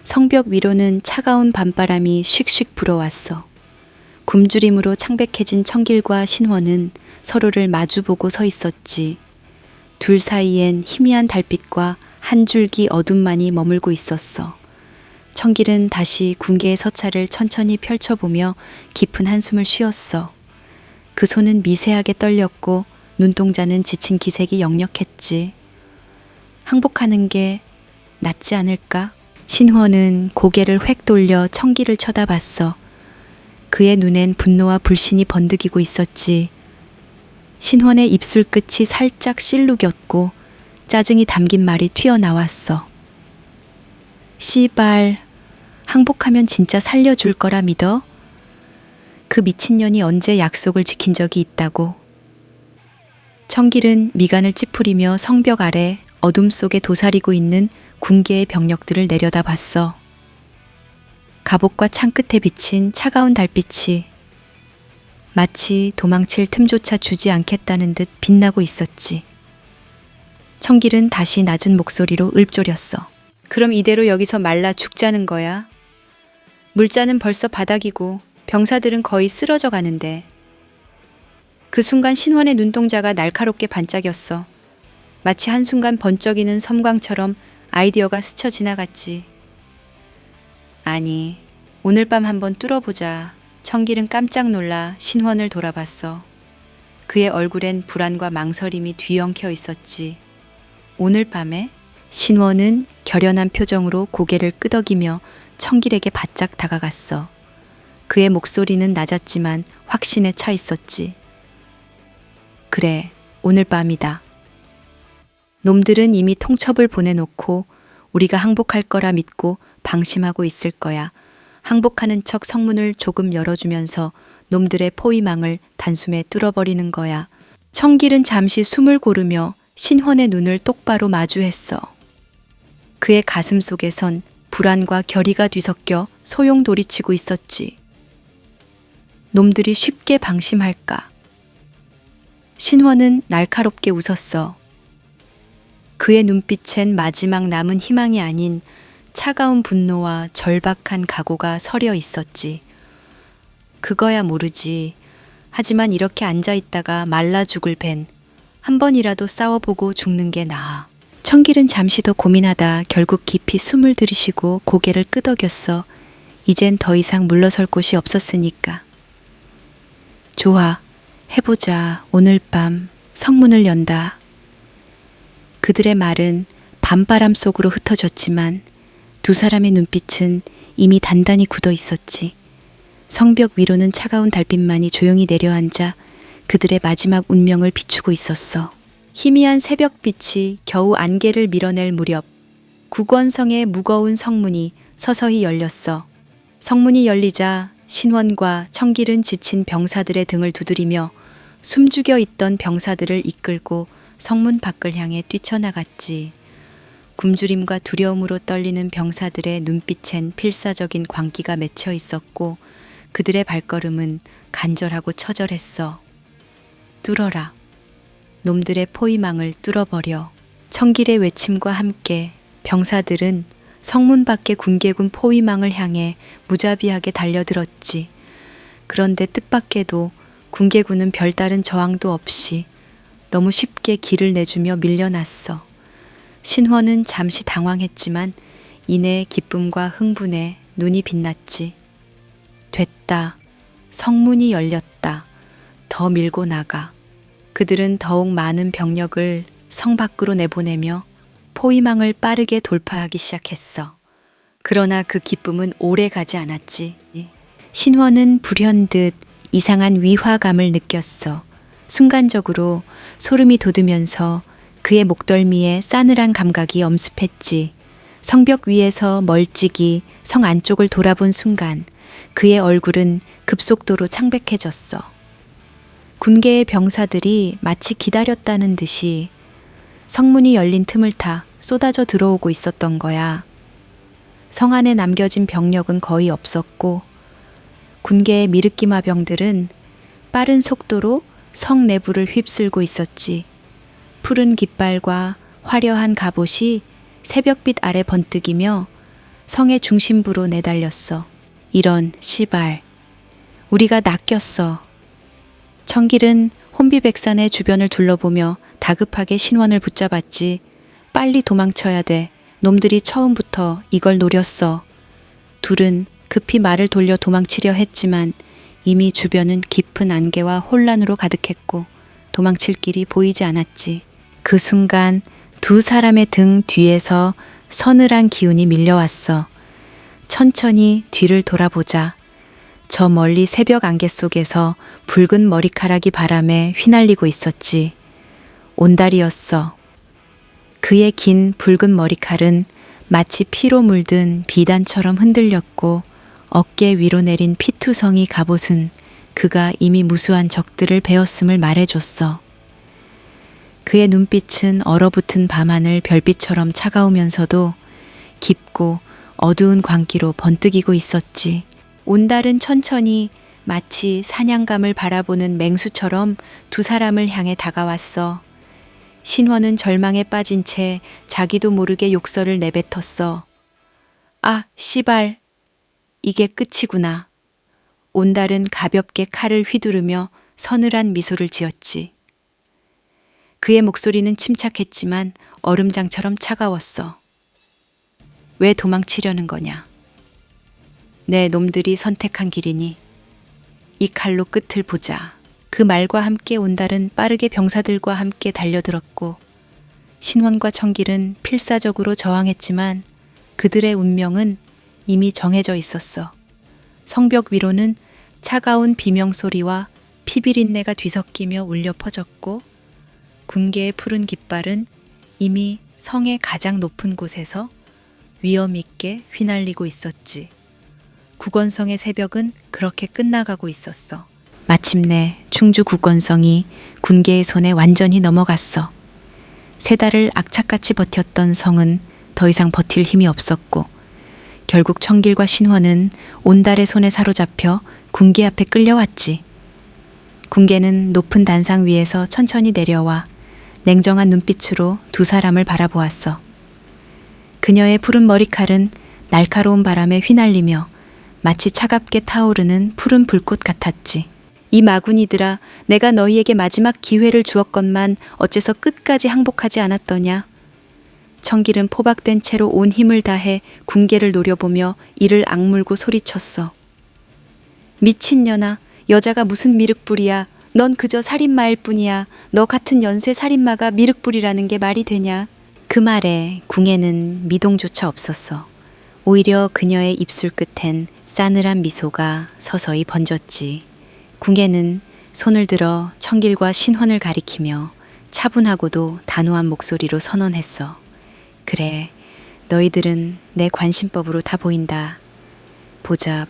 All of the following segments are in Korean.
성벽 위로는 차가운 밤바람이 슉슉 불어왔어. 굶주림으로 창백해진 청길과 신원은 서로를 마주보고 서 있었지. 둘 사이엔 희미한 달빛과 한 줄기 어둠만이 머물고 있었어. 청길은 다시 군계의 서찰을 천천히 펼쳐보며 깊은 한숨을 쉬었어. 그 손은 미세하게 떨렸고 눈동자는 지친 기색이 역력했지. 항복하는 게 낫지 않을까? 신원은 고개를 획 돌려 청길을 쳐다봤어. 그의 눈엔 분노와 불신이 번득이고 있었지. 신원의 입술 끝이 살짝 실룩였고 짜증이 담긴 말이 튀어나왔어. 씨발, 항복하면 진짜 살려줄 거라 믿어? 그 미친년이 언제 약속을 지킨 적이 있다고. 청길은 미간을 찌푸리며 성벽 아래 어둠 속에 도사리고 있는 군계의 병력들을 내려다봤어. 갑옷과 창끝에 비친 차가운 달빛이 마치 도망칠 틈조차 주지 않겠다는 듯 빛나고 있었지. 청길은 다시 낮은 목소리로 읊조렸어. 그럼 이대로 여기서 말라 죽자는 거야? 물자는 벌써 바닥이고 병사들은 거의 쓰러져 가는데. 그 순간 신원의 눈동자가 날카롭게 반짝였어. 마치 한순간 번쩍이는 섬광처럼 아이디어가 스쳐 지나갔지. 아니, 오늘 밤 한번 뚫어보자. 청길은 깜짝 놀라 신원을 돌아봤어. 그의 얼굴엔 불안과 망설임이 뒤엉켜 있었지. 오늘 밤에? 신원은 결연한 표정으로 고개를 끄덕이며 청길에게 바짝 다가갔어. 그의 목소리는 낮았지만 확신에 차 있었지. 그래, 오늘 밤이다. 놈들은 이미 통첩을 보내놓고 우리가 항복할 거라 믿고 방심하고 있을 거야. 항복하는 척 성문을 조금 열어주면서 놈들의 포위망을 단숨에 뚫어버리는 거야. 청길은 잠시 숨을 고르며 신원의 눈을 똑바로 마주했어. 그의 가슴 속에선 불안과 결의가 뒤섞여 소용돌이치고 있었지. 놈들이 쉽게 방심할까? 신원은 날카롭게 웃었어. 그의 눈빛엔 마지막 남은 희망이 아닌 차가운 분노와 절박한 각오가 서려 있었지. 그거야 모르지. 하지만 이렇게 앉아있다가 말라 죽을 벤 한 번이라도 싸워보고 죽는 게 나아. 청길은 잠시 더 고민하다 결국 깊이 숨을 들이쉬고 고개를 끄덕였어. 이젠 더 이상 물러설 곳이 없었으니까. 좋아, 해보자. 오늘 밤 성문을 연다. 그들의 말은 밤바람 속으로 흩어졌지만 두 사람의 눈빛은 이미 단단히 굳어 있었지. 성벽 위로는 차가운 달빛만이 조용히 내려앉아 그들의 마지막 운명을 비추고 있었어. 희미한 새벽빛이 겨우 안개를 밀어낼 무렵 국원성의 무거운 성문이 서서히 열렸어. 성문이 열리자 신원과 청길은 지친 병사들의 등을 두드리며 숨죽여 있던 병사들을 이끌고 성문 밖을 향해 뛰쳐나갔지. 굶주림과 두려움으로 떨리는 병사들의 눈빛엔 필사적인 광기가 맺혀 있었고 그들의 발걸음은 간절하고 처절했어. 뚫어라. 놈들의 포위망을 뚫어버려. 청길의 외침과 함께 병사들은 성문 밖의 군계군 포위망을 향해 무자비하게 달려들었지. 그런데 뜻밖에도 군계군은 별다른 저항도 없이 너무 쉽게 길을 내주며 밀려났어. 신원은 잠시 당황했지만 이내 기쁨과 흥분에 눈이 빛났지. 됐다. 성문이 열렸다. 더 밀고 나가. 그들은 더욱 많은 병력을 성 밖으로 내보내며 포위망을 빠르게 돌파하기 시작했어. 그러나 그 기쁨은 오래 가지 않았지. 신원은 불현듯 이상한 위화감을 느꼈어. 순간적으로 소름이 돋으면서 그의 목덜미에 싸늘한 감각이 엄습했지. 성벽 위에서 멀찍이 성 안쪽을 돌아본 순간 그의 얼굴은 급속도로 창백해졌어. 군계의 병사들이 마치 기다렸다는 듯이 성문이 열린 틈을 타 쏟아져 들어오고 있었던 거야. 성 안에 남겨진 병력은 거의 없었고 군계의 미르기마병들은 빠른 속도로 성 내부를 휩쓸고 있었지. 푸른 깃발과 화려한 갑옷이 새벽빛 아래 번뜩이며 성의 중심부로 내달렸어. 이런 씨발. 우리가 낚였어. 청길은 혼비백산의 주변을 둘러보며 다급하게 신원을 붙잡았지. 빨리 도망쳐야 돼. 놈들이 처음부터 이걸 노렸어. 둘은 급히 말을 돌려 도망치려 했지만 이미 주변은 깊은 안개와 혼란으로 가득했고 도망칠 길이 보이지 않았지. 그 순간 두 사람의 등 뒤에서 서늘한 기운이 밀려왔어. 천천히 뒤를 돌아보자. 저 멀리 새벽 안개 속에서 붉은 머리카락이 바람에 휘날리고 있었지. 온달이었어. 그의 긴 붉은 머리칼은 마치 피로 물든 비단처럼 흔들렸고 어깨 위로 내린 피투성이 갑옷은 그가 이미 무수한 적들을 베었음을 말해줬어. 그의 눈빛은 얼어붙은 밤하늘 별빛처럼 차가우면서도 깊고 어두운 광기로 번뜩이고 있었지. 온달은 천천히 마치 사냥감을 바라보는 맹수처럼 두 사람을 향해 다가왔어. 신원은 절망에 빠진 채 자기도 모르게 욕설을 내뱉었어. 아, 씨발. 이게 끝이구나. 온달은 가볍게 칼을 휘두르며 서늘한 미소를 지었지. 그의 목소리는 침착했지만 얼음장처럼 차가웠어. 왜 도망치려는 거냐? 내 놈들이 선택한 길이니 이 칼로 끝을 보자. 그 말과 함께 온달은 빠르게 병사들과 함께 달려들었고 신원과 청길은 필사적으로 저항했지만 그들의 운명은 이미 정해져 있었어. 성벽 위로는 차가운 비명소리와 피비린내가 뒤섞이며 울려 퍼졌고 군계의 푸른 깃발은 이미 성의 가장 높은 곳에서 위험 있게 휘날리고 있었지. 국원성의 새벽은 그렇게 끝나가고 있었어. 마침내 충주 국건성이 군계의 손에 완전히 넘어갔어. 세 달을 악착같이 버텼던 성은 더 이상 버틸 힘이 없었고 결국 청길과 신원은 온달의 손에 사로잡혀 군계 앞에 끌려왔지. 군계는 높은 단상 위에서 천천히 내려와 냉정한 눈빛으로 두 사람을 바라보았어. 그녀의 푸른 머리칼은 날카로운 바람에 휘날리며 마치 차갑게 타오르는 푸른 불꽃 같았지. 이 마구니들아, 내가 너희에게 마지막 기회를 주었건만 어째서 끝까지 항복하지 않았더냐. 청길은 포박된 채로 온 힘을 다해 군계를 노려보며 이를 악물고 소리쳤어. 미친년아, 여자가 무슨 미륵불이야. 넌 그저 살인마일 뿐이야. 너 같은 연쇄 살인마가 미륵불이라는 게 말이 되냐. 그 말에 궁에는 미동조차 없었어. 오히려 그녀의 입술 끝엔 싸늘한 미소가 서서히 번졌지. 궁계는 손을 들어 청길과 신원을 가리키며 차분하고도 단호한 목소리로 선언했어. 그래, 너희들은 내 관심법으로 다 보인다. 보자.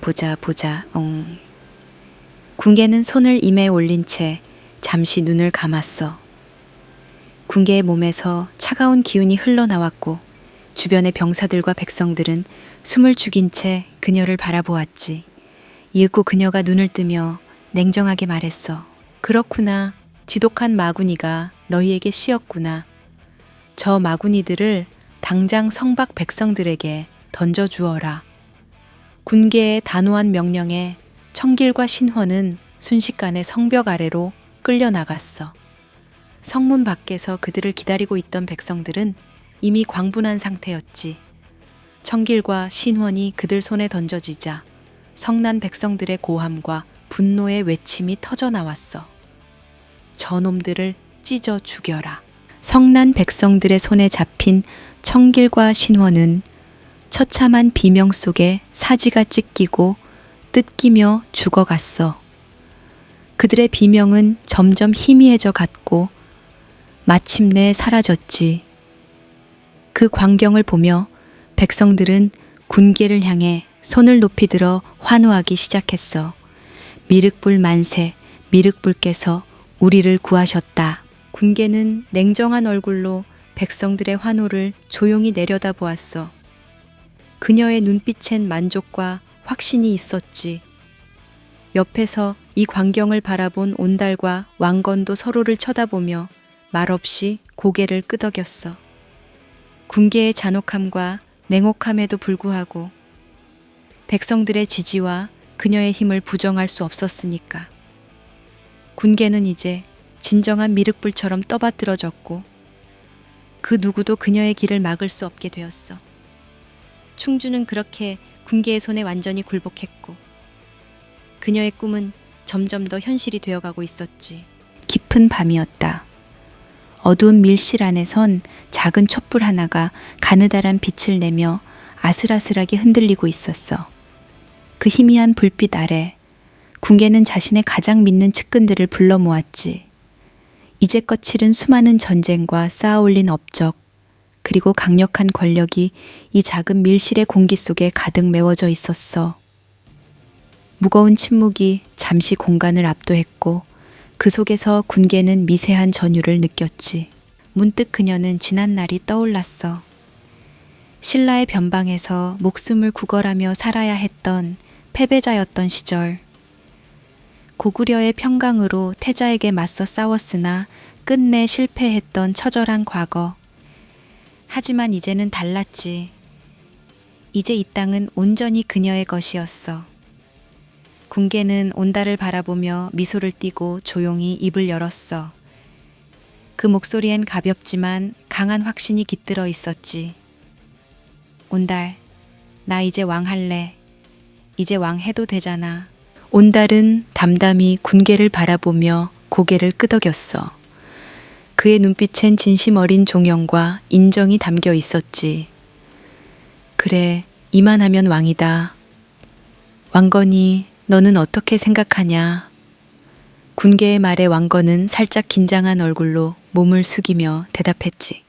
궁계는 손을 임에 올린 채 잠시 눈을 감았어. 궁계의 몸에서 차가운 기운이 흘러나왔고 주변의 병사들과 백성들은 숨을 죽인 채 그녀를 바라보았지. 이윽고 그녀가 눈을 뜨며 냉정하게 말했어. 그렇구나. 지독한 마구니가 너희에게 씌었구나. 저 마구니들을 당장 성박 백성들에게 던져주어라. 군계의 단호한 명령에 청길과 신원은 순식간에 성벽 아래로 끌려나갔어. 성문 밖에서 그들을 기다리고 있던 백성들은 이미 광분한 상태였지. 청길과 신원이 그들 손에 던져지자 성난 백성들의 고함과 분노의 외침이 터져나왔어. 저놈들을 찢어 죽여라. 성난 백성들의 손에 잡힌 청길과 신원은 처참한 비명 속에 사지가 찢기고 뜯기며 죽어갔어. 그들의 비명은 점점 희미해져 갔고 마침내 사라졌지. 그 광경을 보며 백성들은 군계를 향해 손을 높이 들어 환호하기 시작했어. 미륵불 만세, 미륵불께서 우리를 구하셨다. 군계는 냉정한 얼굴로 백성들의 환호를 조용히 내려다보았어. 그녀의 눈빛엔 만족과 확신이 있었지. 옆에서 이 광경을 바라본 온달과 왕건도 서로를 쳐다보며 말없이 고개를 끄덕였어. 군계의 잔혹함과 냉혹함에도 불구하고 백성들의 지지와 그녀의 힘을 부정할 수 없었으니까. 군계는 이제 진정한 미륵불처럼 떠받들어졌고 그 누구도 그녀의 길을 막을 수 없게 되었어. 충주는 그렇게 군계의 손에 완전히 굴복했고 그녀의 꿈은 점점 더 현실이 되어가고 있었지. 깊은 밤이었다. 어두운 밀실 안에선 작은 촛불 하나가 가느다란 빛을 내며 아슬아슬하게 흔들리고 있었어. 그 희미한 불빛 아래 군계는 자신의 가장 믿는 측근들을 불러 모았지. 이제껏 치른 수많은 전쟁과 쌓아올린 업적, 그리고 강력한 권력이 이 작은 밀실의 공기 속에 가득 메워져 있었어. 무거운 침묵이 잠시 공간을 압도했고 그 속에서 군계는 미세한 전율을 느꼈지. 문득 그녀는 지난 날이 떠올랐어. 신라의 변방에서 목숨을 구걸하며 살아야 했던 패배자였던 시절. 고구려의 평강으로 태자에게 맞서 싸웠으나 끝내 실패했던 처절한 과거. 하지만 이제는 달랐지. 이제 이 땅은 온전히 그녀의 것이었어. 군계는 온달을 바라보며 미소를 띠고 조용히 입을 열었어. 그 목소리엔 가볍지만 강한 확신이 깃들어 있었지. 온달, 나 이제 왕 할래. 이제 왕 해도 되잖아. 온달은 담담히 군계를 바라보며 고개를 끄덕였어. 그의 눈빛엔 진심 어린 종영과 인정이 담겨 있었지. 그래, 이만하면 왕이다. 왕건이 너는 어떻게 생각하냐? 군계의 말에 왕건은 살짝 긴장한 얼굴로 몸을 숙이며 대답했지.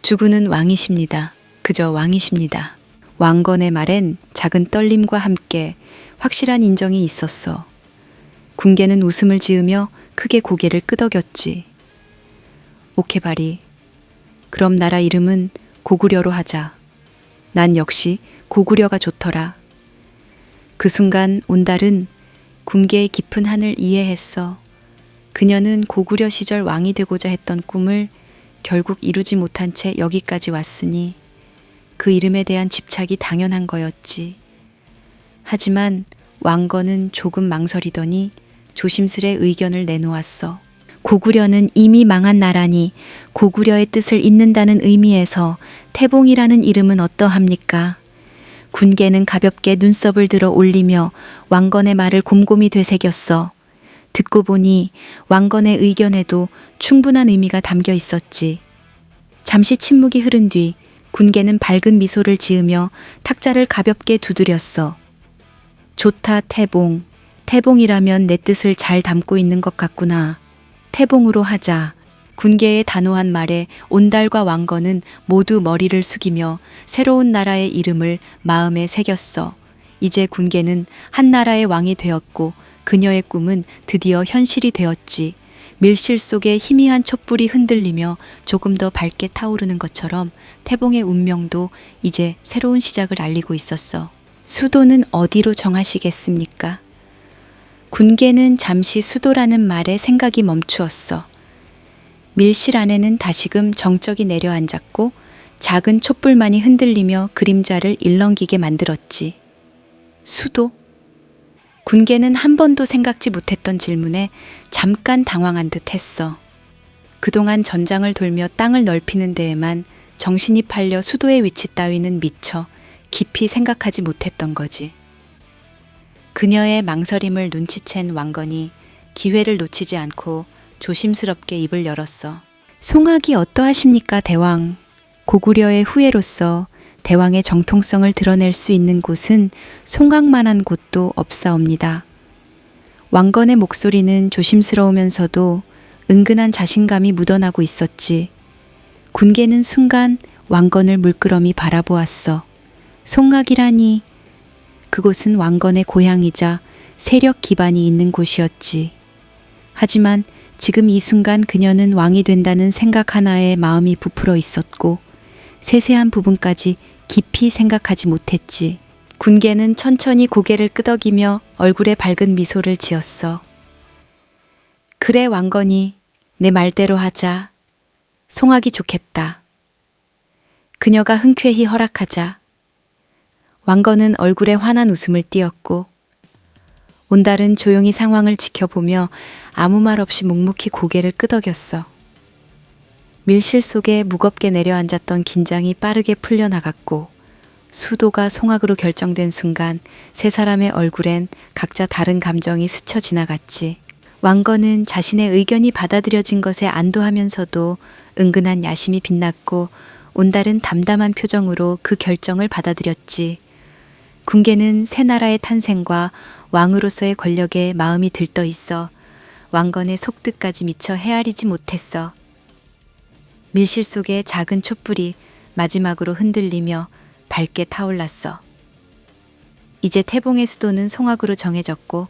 주군은 왕이십니다. 그저 왕이십니다. 왕건의 말엔 작은 떨림과 함께 확실한 인정이 있었어. 군계는 웃음을 지으며 크게 고개를 끄덕였지. 오케바리, 그럼 나라 이름은 고구려로 하자. 난 역시 고구려가 좋더라. 그 순간 온달은 군계의 깊은 한을 이해했어. 그녀는 고구려 시절 왕이 되고자 했던 꿈을 결국 이루지 못한 채 여기까지 왔으니 그 이름에 대한 집착이 당연한 거였지. 하지만 왕건은 조금 망설이더니 조심스레 의견을 내놓았어. 고구려는 이미 망한 나라니 고구려의 뜻을 잇는다는 의미에서 태봉이라는 이름은 어떠합니까? 군계는 가볍게 눈썹을 들어 올리며 왕건의 말을 곰곰이 되새겼어. 듣고 보니 왕건의 의견에도 충분한 의미가 담겨 있었지. 잠시 침묵이 흐른 뒤 군계는 밝은 미소를 지으며 탁자를 가볍게 두드렸어. 좋다, 태봉. 태봉이라면 내 뜻을 잘 담고 있는 것 같구나. 태봉으로 하자. 군계의 단호한 말에 온달과 왕건은 모두 머리를 숙이며 새로운 나라의 이름을 마음에 새겼어. 이제 군계는 한 나라의 왕이 되었고 그녀의 꿈은 드디어 현실이 되었지. 밀실 속에 희미한 촛불이 흔들리며 조금 더 밝게 타오르는 것처럼 태봉의 운명도 이제 새로운 시작을 알리고 있었어. 수도는 어디로 정하시겠습니까? 군계는 잠시 수도라는 말에 생각이 멈추었어. 밀실 안에는 다시금 정적이 내려앉았고 작은 촛불만이 흔들리며 그림자를 일렁기게 만들었지. 수도? 군계는 한 번도 생각지 못했던 질문에 잠깐 당황한 듯 했어. 그동안 전장을 돌며 땅을 넓히는 데에만 정신이 팔려 수도의 위치 따위는 미처 깊이 생각하지 못했던 거지. 그녀의 망설임을 눈치챈 왕건이 기회를 놓치지 않고 조심스럽게 입을 열었어. 송악이 어떠하십니까, 대왕? 고구려의 후예로서 대왕의 정통성을 드러낼 수 있는 곳은 송악만한 곳도 없사옵니다. 왕건의 목소리는 조심스러우면서도 은근한 자신감이 묻어나고 있었지. 군계는 순간 왕건을 물끄러미 바라보았어. 송악이라니, 그곳은 왕건의 고향이자 세력 기반이 있는 곳이었지. 하지만 지금 이 순간 그녀는 왕이 된다는 생각 하나에 마음이 부풀어 있었고 세세한 부분까지 깊이 생각하지 못했지. 군계는 천천히 고개를 끄덕이며 얼굴에 밝은 미소를 지었어. 그래, 왕건이, 내 말대로 하자. 송악이 좋겠다. 그녀가 흔쾌히 허락하자 왕건은 얼굴에 환한 웃음을 띄었고 온달은 조용히 상황을 지켜보며 아무 말 없이 묵묵히 고개를 끄덕였어. 밀실 속에 무겁게 내려앉았던 긴장이 빠르게 풀려나갔고 수도가 송악으로 결정된 순간 세 사람의 얼굴엔 각자 다른 감정이 스쳐 지나갔지. 왕건은 자신의 의견이 받아들여진 것에 안도하면서도 은근한 야심이 빛났고 온달은 담담한 표정으로 그 결정을 받아들였지. 군계는 새 나라의 탄생과 왕으로서의 권력에 마음이 들떠 있어 왕건의 속뜻까지 미처 헤아리지 못했어. 밀실 속의 작은 촛불이 마지막으로 흔들리며 밝게 타올랐어. 이제 태봉의 수도는 송악으로 정해졌고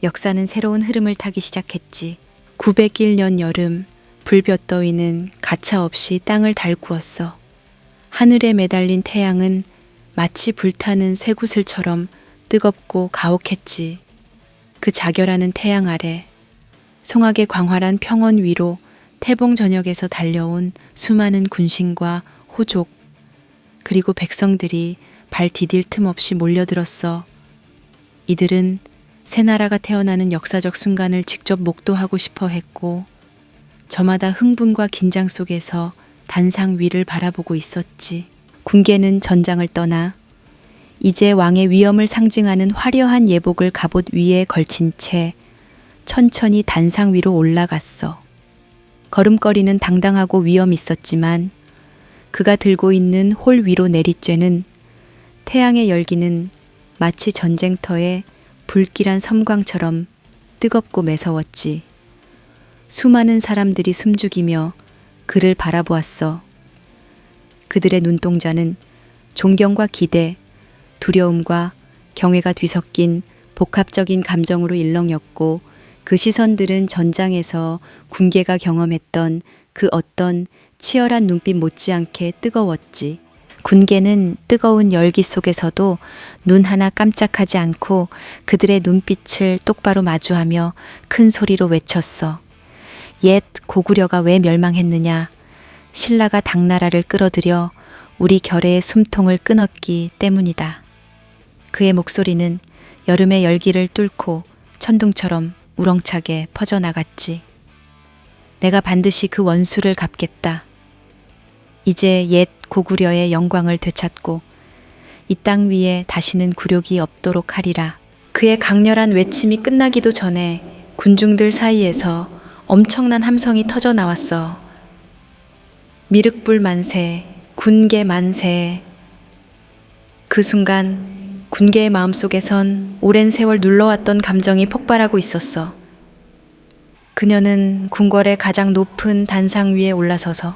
역사는 새로운 흐름을 타기 시작했지. 901년 여름 불볕더위는 가차없이 땅을 달구었어. 하늘에 매달린 태양은 마치 불타는 쇠구슬처럼 뜨겁고 가혹했지. 그 자결하는 태양 아래 송악의 광활한 평원 위로 태봉 전역에서 달려온 수많은 군신과 호족 그리고 백성들이 발 디딜 틈 없이 몰려들었어. 이들은 새 나라가 태어나는 역사적 순간을 직접 목도하고 싶어 했고 저마다 흥분과 긴장 속에서 단상 위를 바라보고 있었지. 군계는 전장을 떠나 이제 왕의 위엄을 상징하는 화려한 예복을 갑옷 위에 걸친 채 천천히 단상 위로 올라갔어. 걸음걸이는 당당하고 위엄 있었지만 그가 들고 있는 홀 위로 내리쬐는 태양의 열기는 마치 전쟁터의 불길한 섬광처럼 뜨겁고 매서웠지. 수많은 사람들이 숨죽이며 그를 바라보았어. 그들의 눈동자는 존경과 기대, 두려움과 경외가 뒤섞인 복합적인 감정으로 일렁였고 그 시선들은 전장에서 군계가 경험했던 그 어떤 치열한 눈빛 못지않게 뜨거웠지. 군계는 뜨거운 열기 속에서도 눈 하나 깜짝하지 않고 그들의 눈빛을 똑바로 마주하며 큰 소리로 외쳤어. 옛 고구려가 왜 멸망했느냐. 신라가 당나라를 끌어들여 우리 결의의 숨통을 끊었기 때문이다. 그의 목소리는 여름의 열기를 뚫고 천둥처럼 우렁차게 퍼져나갔지. 내가 반드시 그 원수를 갚겠다. 이제 옛 고구려의 영광을 되찾고 이 땅 위에 다시는 굴욕이 없도록 하리라. 그의 강렬한 외침이 끝나기도 전에 군중들 사이에서 엄청난 함성이 터져 나왔어. 미륵불 만세, 군계 만세. 그 순간 군계의 마음속에선 오랜 세월 눌러왔던 감정이 폭발하고 있었어. 그녀는 궁궐의 가장 높은 단상 위에 올라서서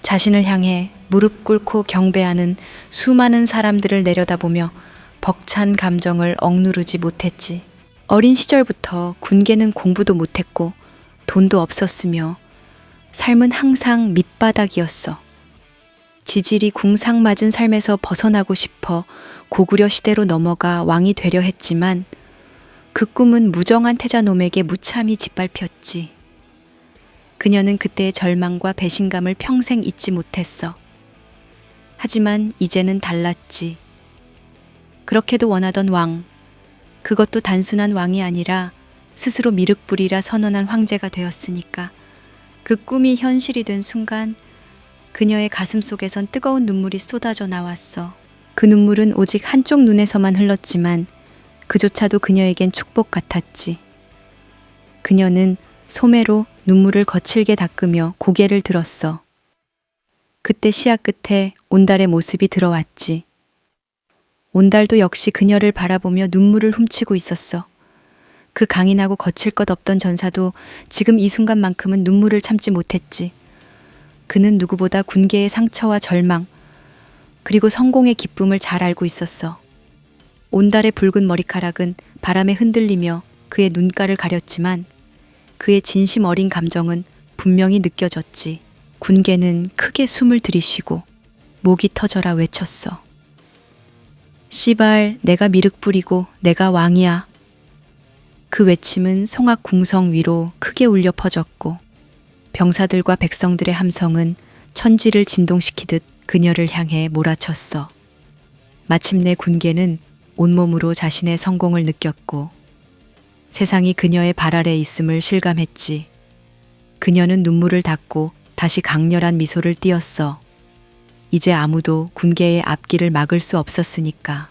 자신을 향해 무릎 꿇고 경배하는 수많은 사람들을 내려다보며 벅찬 감정을 억누르지 못했지. 어린 시절부터 군계는 공부도 못했고 돈도 없었으며 삶은 항상 밑바닥이었어. 지질이 궁상맞은 삶에서 벗어나고 싶어 고구려 시대로 넘어가 왕이 되려 했지만 그 꿈은 무정한 태자놈에게 무참히 짓밟혔지. 그녀는 그때의 절망과 배신감을 평생 잊지 못했어. 하지만 이제는 달랐지. 그렇게도 원하던 왕, 그것도 단순한 왕이 아니라 스스로 미륵불이라 선언한 황제가 되었으니까 그 꿈이 현실이 된 순간 그녀의 가슴 속에선 뜨거운 눈물이 쏟아져 나왔어. 그 눈물은 오직 한쪽 눈에서만 흘렀지만 그조차도 그녀에겐 축복 같았지. 그녀는 소매로 눈물을 거칠게 닦으며 고개를 들었어. 그때 시야 끝에 온달의 모습이 들어왔지. 온달도 역시 그녀를 바라보며 눈물을 훔치고 있었어. 그 강인하고 거칠 것 없던 전사도 지금 이 순간만큼은 눈물을 참지 못했지. 그는 누구보다 군계의 상처와 절망, 그리고 성공의 기쁨을 잘 알고 있었어. 온달의 붉은 머리카락은 바람에 흔들리며 그의 눈가를 가렸지만 그의 진심 어린 감정은 분명히 느껴졌지. 군계는 크게 숨을 들이쉬고 목이 터져라 외쳤어. 씨발, 내가 미륵불이고 내가 왕이야. 그 외침은 송악 궁성 위로 크게 울려 퍼졌고 병사들과 백성들의 함성은 천지를 진동시키듯 그녀를 향해 몰아쳤어. 마침내 군계는 온몸으로 자신의 성공을 느꼈고 세상이 그녀의 발 아래 있음을 실감했지. 그녀는 눈물을 닦고 다시 강렬한 미소를 띄었어. 이제 아무도 군계의 앞길을 막을 수 없었으니까.